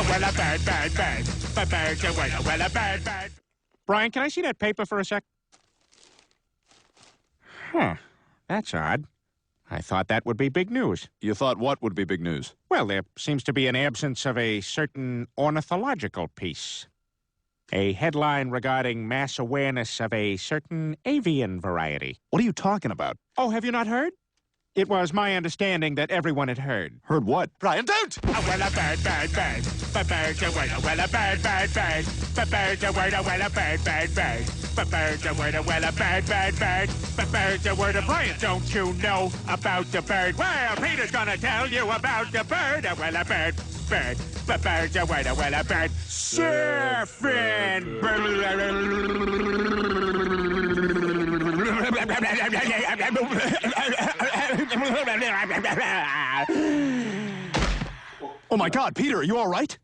well, a bird, bird, bird. But birds are well, a bird, bird. Brian, can I see that paper for a sec? Huh. That's odd. I thought that would be big news. You thought what would be big news? Well, there seems to be an absence of a certain ornithological piece. A headline regarding mass awareness of a certain avian variety. What are you talking about? Oh, have you not heard? It was my understanding that everyone had heard. Heard what? Brian, don't! Well, a bird, bird, bird. But birds are well, a bird, bird, bird. But birds are well, a bird, bird, bird. But birds are well, a bird, bird, bird. But birds are Brian, don't you know about the bird? Well, Peter's gonna tell you about the bird. Well, a bird, bird. But birds are well, a bird. Surfing. Oh my God, Peter, are you all right?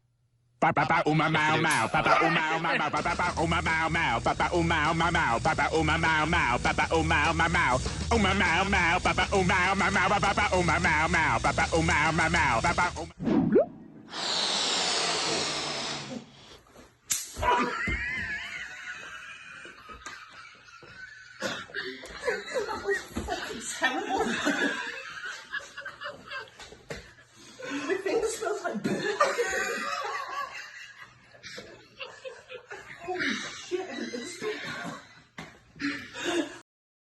Papa uma mau mau, papa uma mau mau, papa uma mau mau, papa uma mau mau, papa uma mau mau, papa uma mau mau, uma mau mau, papa uma mau mau, papa uma mau mau, papa uma mau mau, papa. Terrible. My fingers smell like